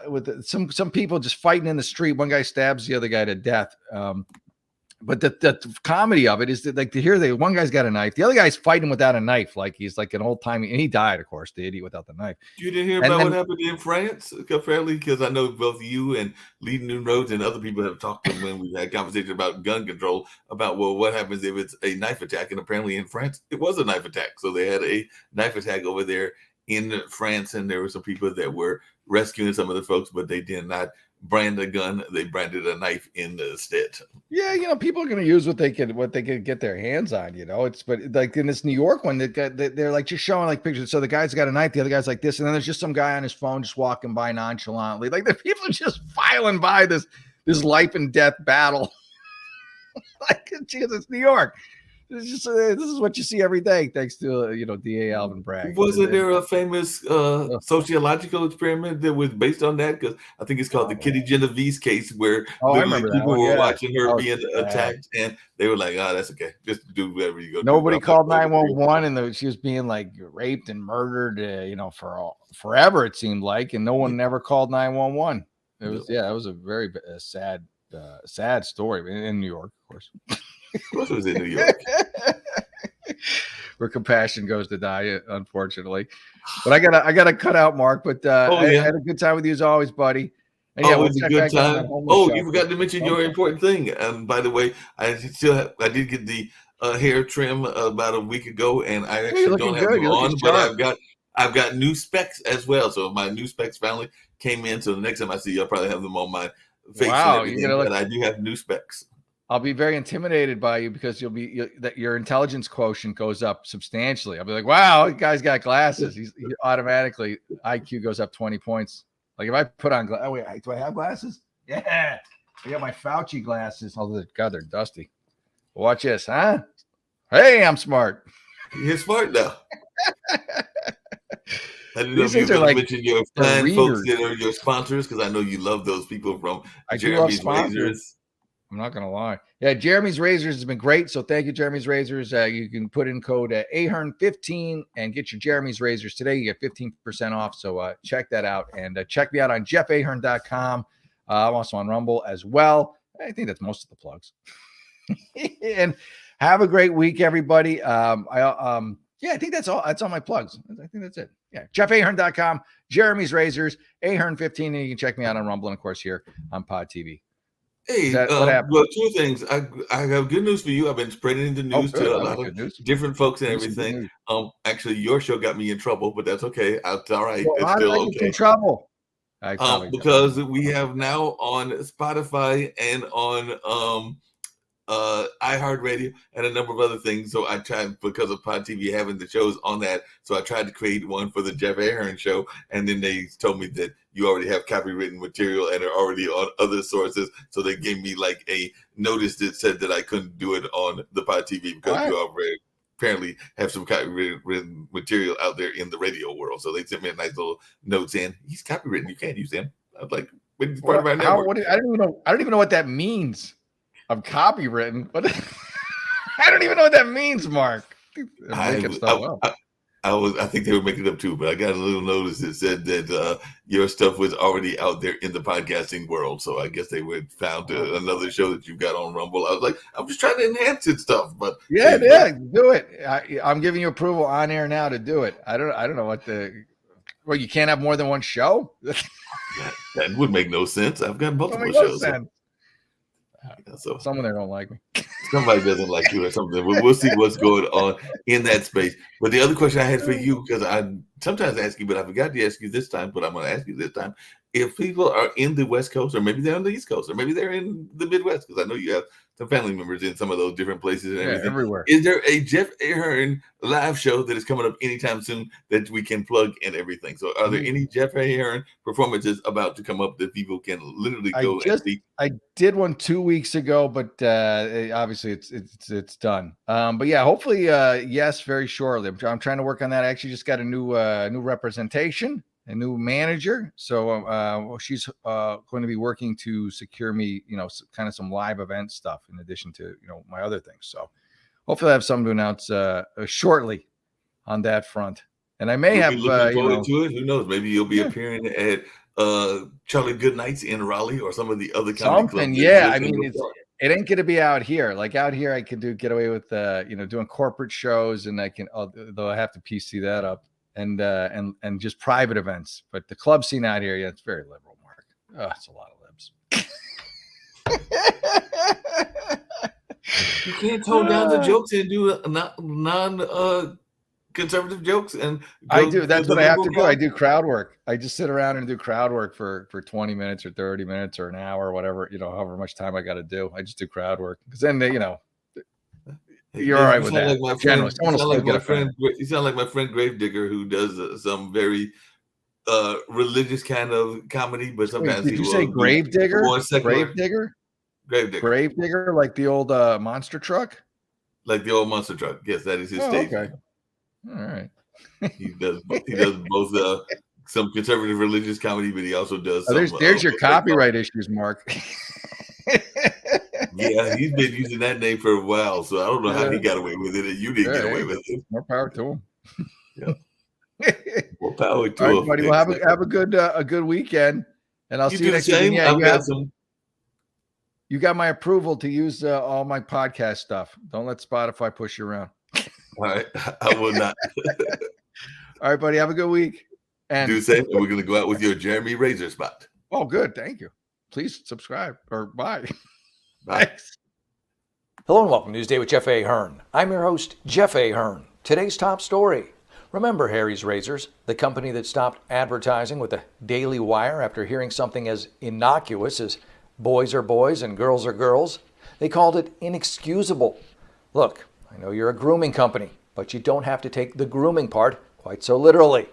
with some people just fighting in the street. One guy stabs the other guy to death. But the comedy of it is that, like, to hear one guy's got a knife, the other guy's fighting without a knife, like he's like an old timey, and he died, of course, the idiot without the knife. You didn't hear about what happened in France, apparently, because I know both you and Leading New Roads and other people have talked to when we had conversation about gun control, about, well, what happens if it's a knife attack? And apparently in France, it was a knife attack. So they had a knife attack over there in France, and there were some people that were rescuing some of the folks, but they did not brand a gun. They branded a knife instead. Yeah, people are going to use what they could get their hands on. But like in this New York one, they're like just showing like pictures. So the guy's got a knife, the other guy's like this, and then there's just some guy on his phone just walking by nonchalantly. Like the people are just filing by this life and death battle. Like, geez, it's New York. It's just, this is what you see every day, thanks to DA Alvin Bragg. Wasn't there a famous sociological experiment that was based on that? Because I think it's called the Kitty Genovese case, where I remember people were watching her being sad. attacked, and they were like, "Oh, that's okay. Just do whatever you go." Nobody called 911, and she was being like raped and murdered, forever it seemed like, and no one ever called 911. It was a very sad story in New York, of course. Of course, it was in New York. Where compassion goes to die, unfortunately. But I gotta cut out, Mark. But I had a good time with you as always, buddy. And yeah, Oh, we'll it's a check good back in on time. the homeless Oh, you shelter. forgot to mention your important thing. And by the way, I did get the hair trim about a week ago, and I You're actually looking don't have good. them You're looking on, but sharp. I've got new specs as well. So my new specs finally came in. So the next time I see you, I'll probably have them on my face and Wow, you're everything. gonna look. But I do have new specs. I'll be very intimidated by you because that your intelligence quotient goes up substantially. I'll be like, wow, the guy's got glasses. He automatically IQ goes up 20 points. Like if I put on oh wait, do I have glasses? Yeah, I got my Fauci glasses. Oh, God, they're dusty. Watch this, huh? Hey, I'm smart. You're smart now. I didn't know These if you things were are going to like mention your they're fine folks readers. that are your sponsors, because I know you love those people from I do love Jeremy's sponsors. Razors. I'm not gonna lie. Yeah, Jeremy's Razors has been great. So thank you, Jeremy's Razors. You can put in code Ahern15 and get your Jeremy's Razors today. You get 15% off. So check that out and check me out on jeffahern.com. I'm also on Rumble as well. I think that's most of the plugs. And have a great week, everybody. I think that's all. That's all my plugs. I think that's it. Yeah, jeffahern.com, Jeremy's Razors, Ahern15, and you can check me out on Rumble and of course here on Pod TV. Hey, What happened? well, two things. I have good news for you. I've been spreading the news Good. to a I like lot of good news. different folks and Give me some good everything. news. Actually, your show got me in trouble, but that's okay. It's all right. Well, It's how did still I get okay. in trouble? I probably Because we have now on Spotify and on iHeartRadio and a number of other things. So I tried, because of Pod TV having the shows on that, so I tried to create one for the Jeff Ahern show, and then they told me that you already have copywritten material and are already on other sources. So they gave me like a notice that said that I couldn't do it on the Pod TV because you already apparently have some copywritten material out there in the radio world. So they sent me a nice little note saying he's copywritten, you can't use him. I was like, but it's part of our network. I don't even know what that means. I'm copywritten, but I don't even know what that means, Mark. I think they were making it up too, but I got a little notice that said that your stuff was already out there in the podcasting world. So I guess they would found another show that you got on Rumble. I was like, I'm just trying to enhance it stuff, but yeah, do it. I'm giving you approval on air now to do it. I don't know well, you can't have more than one show. That would make no sense. I've got multiple shows. So someone there don't like me. Somebody doesn't like you or something. We'll see what's going on in that space. But the other question I had for you, because I sometimes ask you, but I forgot to ask you this time, but I'm going to ask you this time. If people are in the West Coast, or maybe they're on the East Coast, or maybe they're in the Midwest, because I know you have some family members in some of those different places and everything. Everywhere. Is there a Jeff Ahern live show that is coming up anytime soon that we can plug and everything? So are there any Jeff Ahern performances about to come up that people can literally go and see? I did one 2 weeks ago, but obviously it's done. But yeah, hopefully, yes, very shortly. I'm trying to work on that. I actually just got a new representation, a new manager. So she's going to be working to secure me, kind of some live event stuff in addition to, my other things. So hopefully I have something to announce shortly on that front. And I may have looking forward to it. Who knows? Maybe you'll be appearing at Charlie Goodnight's in Raleigh or some of the other comedy clubs. Yeah, I mean, it ain't going to be out here. Like out here, I could get away with doing corporate shows, and I can, though I have to PC that up, and just private events. But the club scene out here, it's very liberal, Mark. Oh, it's a lot of libs. You can't tone down the jokes and do non conservative jokes. And I do. That's what I have to do. I do crowd work. I just sit around and do crowd work for 20 minutes or 30 minutes or an hour or whatever, however much time I got to do. I just do crowd work because then you're all right with that. You sound like my friend Gravedigger, who does some very religious kind of comedy, but sometimes did you say Gravedigger? Gravedigger, like the old monster truck? Like the old monster truck. Yes, that is his stage. Okay. All right. He does both some conservative religious comedy, but he also does there's your copyright issues, Mark. Yeah, he's been using that name for a while, so I don't know how he got away with it and you didn't get away with it. More power to him. Yeah. More power to him. Buddy, well, have a good weekend, and I'll see you next week. Yeah, you got my approval to use all my podcast stuff. Don't let Spotify push you around. All right, I will not. All right, buddy, have a good week. And do the same. And we're going to go out with your Jeremy Razor spot. Oh, good. Thank you. Please subscribe or bye. Bye. Thanks. Hello and welcome to Newsday with Jeff Ahern. I'm your host, Jeff Ahern. Today's top story. Remember Harry's Razors, the company that stopped advertising with the Daily Wire after hearing something as innocuous as boys are boys and girls are girls? They called it inexcusable. Look, I know you're a grooming company, but you don't have to take the grooming part quite so literally.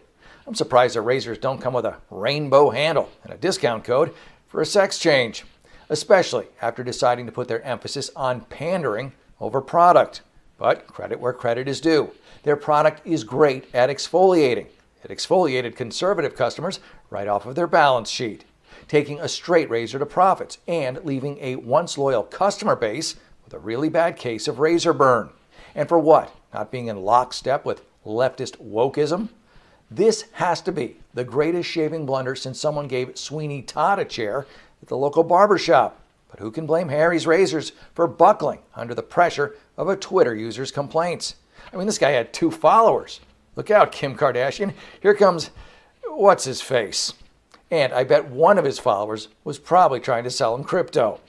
I'm surprised the razors don't come with a rainbow handle and a discount code for a sex change, especially after deciding to put their emphasis on pandering over product. But credit where credit is due. Their product is great at exfoliating. It exfoliated conservative customers right off of their balance sheet, taking a straight razor to profits and leaving a once loyal customer base with a really bad case of razor burn. And for what? Not being in lockstep with leftist wokeism? This has to be the greatest shaving blunder since someone gave Sweeney Todd a chair at the local barbershop. But who can blame Harry's Razors for buckling under the pressure of a Twitter user's complaints? I mean, this guy had 2 followers. Look out, Kim Kardashian. Here comes, what's his face? And I bet one of his followers was probably trying to sell him crypto.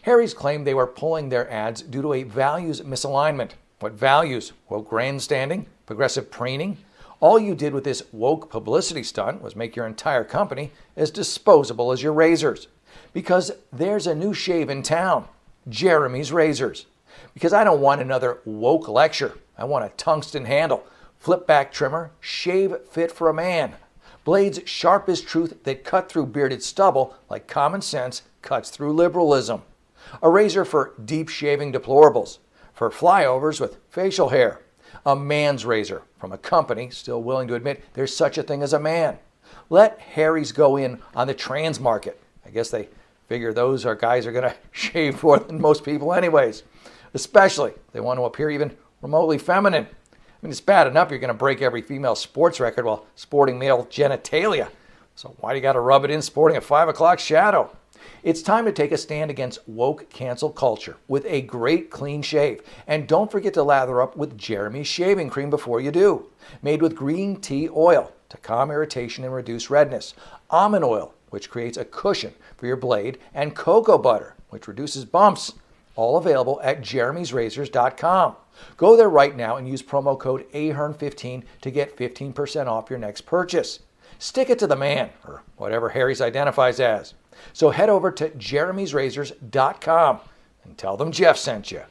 Harry's claimed they were pulling their ads due to a values misalignment. What values? Woke grandstanding? Progressive preening? All you did with this woke publicity stunt was make your entire company as disposable as your razors. Because there's a new shave in town, Jeremy's Razors. Because I don't want another woke lecture. I want a tungsten handle, flip back trimmer, shave fit for a man. Blades sharp as truth that cut through bearded stubble like common sense cuts through liberalism. A razor for deep shaving deplorables, for flyovers with facial hair. A man's razor from a company still willing to admit there's such a thing as a man. Let Harry's go in on the trans market. I guess they figure those guys are going to shave more than most people anyways. Especially if they want to appear even remotely feminine. I mean, it's bad enough you're going to break every female sports record while sporting male genitalia. So why do you got to rub it in sporting a 5 o'clock shadow? It's time to take a stand against woke cancel culture with a great clean shave. And don't forget to lather up with Jeremy's shaving cream before you do. Made with green tea oil to calm irritation and reduce redness. Almond oil, which creates a cushion for your blade. And cocoa butter, which reduces bumps. All available at jeremy'srazors.com. Go there right now and use promo code Ahern15 to get 15% off your next purchase. Stick it to the man, or whatever Harry's identifies as. So head over to jeremy'srazors.com and tell them Jeff sent you.